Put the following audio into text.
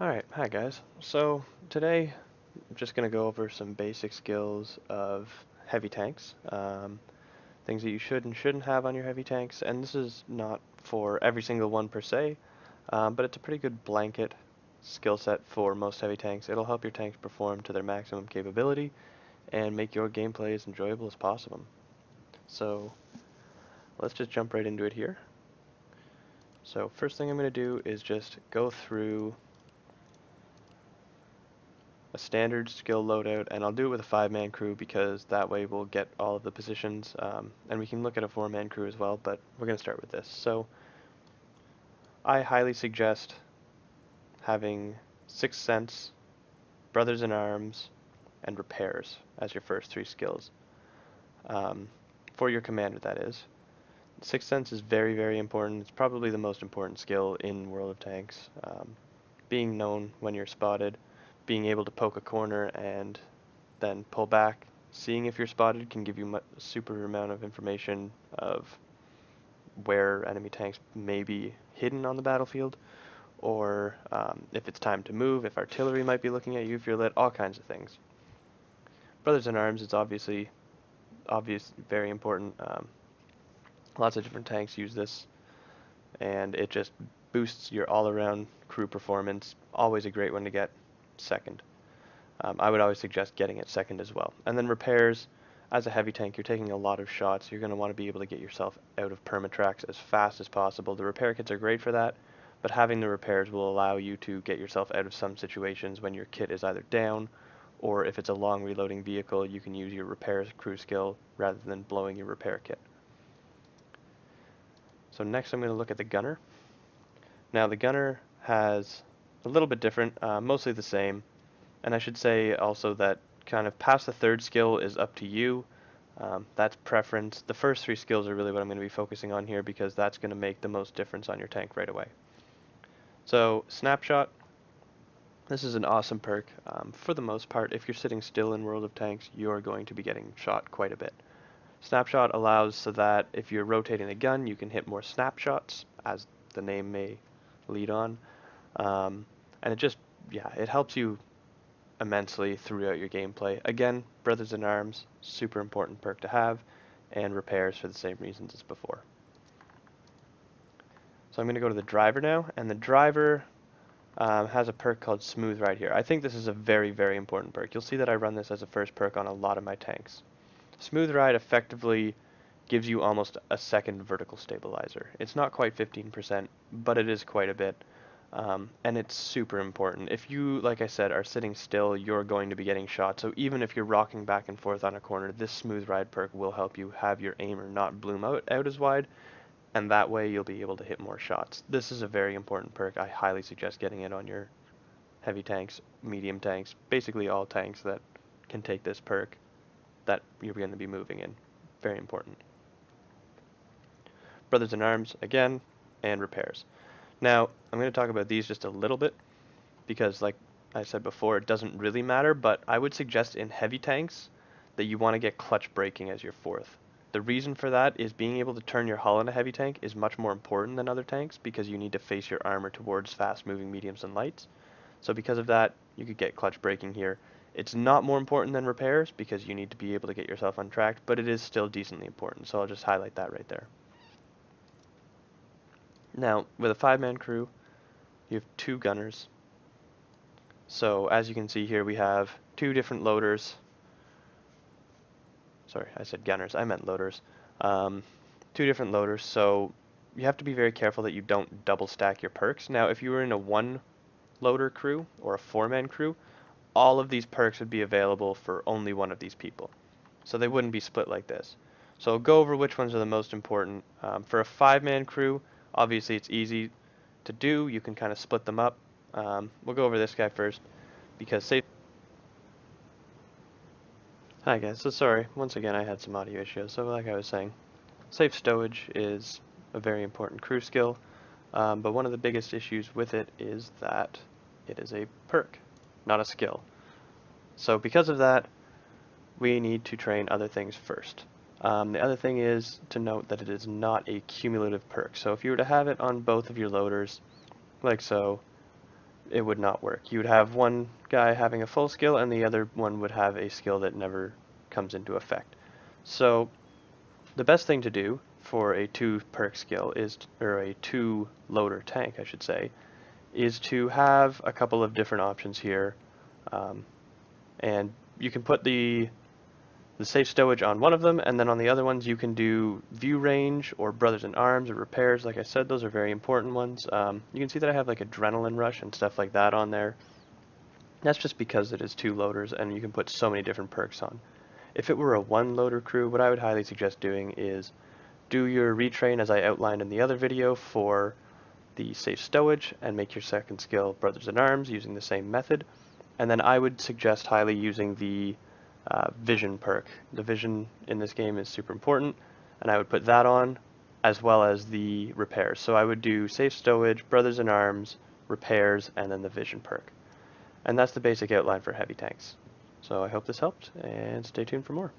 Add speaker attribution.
Speaker 1: Alright, hi guys. So today I'm just going to go over some basic skills of heavy tanks, things that you should and shouldn't have on your heavy tanks, and this is not for every single one per se, but it's a pretty good blanket skill set for most heavy tanks. It'll help your tanks perform to their maximum capability and make your gameplay as enjoyable as possible. So let's just jump right into it here. So first thing I'm going to do is just go through a standard skill loadout, and I'll do it with a 5-man crew because that way we'll get all of the positions, and we can look at a 4-man crew as well, but we're going to start with this. So I highly suggest having Sixth Sense, Brothers in Arms, and Repairs as your first 3 skills. For your commander, that is. Sixth Sense is very, very important. It's probably the most important skill in World of Tanks. Being known when you're spotted, being able to poke a corner and then pull back, seeing if you're spotted can give you a super amount of information of where enemy tanks may be hidden on the battlefield, or if it's time to move, if artillery might be looking at you, if you're lit, all kinds of things. Brothers in Arms is obviously very important. Lots of different tanks use this, and it just boosts your all-around crew performance. Always a great one to get second. I would always suggest getting it second as well. And then repairs, as a heavy tank, you're taking a lot of shots. You're going to want to be able to get yourself out of permatracks as fast as possible. The repair kits are great for that, but having the repairs will allow you to get yourself out of some situations when your kit is either down, or if it's a long reloading vehicle, you can use your repairs crew skill rather than blowing your repair kit. So next I'm going to look at the gunner. Now the gunner has a little bit different, mostly the same. And I should say also that kind of past the 3rd skill is up to you. That's preference. The first 3 skills are really what I'm going to be focusing on here because that's going to make the most difference on your tank right away. So Snapshot, this is an awesome perk. For the most part, if you're sitting still in World of Tanks, you're going to be getting shot quite a bit. Snapshot allows so that if you're rotating a gun, you can hit more snapshots, as the name may lead on. And it just, yeah, it helps you immensely throughout your gameplay. Again, Brothers in Arms, super important perk to have, and repairs for the same reasons as before. So I'm going to go to the driver now, and the driver has a perk called Smooth Ride here. I think this is a very, very important perk. You'll see that I run this as a first perk on a lot of my tanks. Smooth Ride effectively gives you almost a second vertical stabilizer. It's not quite 15%, but it is quite a bit. And it's super important. If you, like I said, are sitting still, you're going to be getting shot. So even if you're rocking back and forth on a corner, this Smooth Ride perk will help you have your aimer not bloom out as wide, and that way you'll be able to hit more shots. This is a very important perk. I highly suggest getting it on your heavy tanks, medium tanks, basically all tanks that can take this perk that you're going to be moving in. Very important. Brothers in Arms, again, and repairs. Now, I'm going to talk about these just a little bit because, like I said before, it doesn't really matter, but I would suggest in heavy tanks that you want to get clutch braking as your 4th. The reason for that is being able to turn your hull in a heavy tank is much more important than other tanks because you need to face your armor towards fast-moving mediums and lights. So because of that, you could get clutch braking here. It's not more important than repairs because you need to be able to get yourself untracked, but it is still decently important, so I'll just highlight that right there. Now, with a 5-man crew, you have 2 gunners. So as you can see here, we have 2 different loaders. Sorry, I said gunners, I meant loaders. 2 different loaders, so you have to be very careful that you don't double stack your perks. Now, if you were in a 1 loader crew or a 4-man crew, all of these perks would be available for only one of these people. So they wouldn't be split like this. So I'll go over which ones are the most important. For a 5-man crew, obviously it's easy to do. You can kind of split them up. We'll go over this guy first because safe. Hi guys, so sorry, once again I had some audio issues. So like I was saying, safe stowage is a very important crew skill, but one of the biggest issues with it is that it is a perk, not a skill. So because of that, we need to train other things first. The other thing is to note that it is not a cumulative perk. So if you were to have it on both of your loaders, like so, it would not work. You would have one guy having a full skill and the other one would have a skill that never comes into effect. So the best thing to do for a 2 perk skill is, or a 2 loader tank I should say, is to have a couple of different options here. And you can put the safe stowage on one of them, and then on the other ones you can do view range or brothers in arms or repairs. Like I said, those are very important ones. You can see that I have like adrenaline rush and stuff like that on there. That's just because it is 2 loaders and you can put so many different perks on. If it were a 1 loader crew, what I would highly suggest doing is do your retrain as I outlined in the other video for the safe stowage and make your second skill brothers in arms using the same method. And then I would suggest highly using the vision perk. The vision in this game is super important, and I would put that on as well as the repairs. So I would do safe stowage, brothers in arms, repairs, and then the vision perk. And that's the basic outline for heavy tanks. So I hope this helped, and stay tuned for more.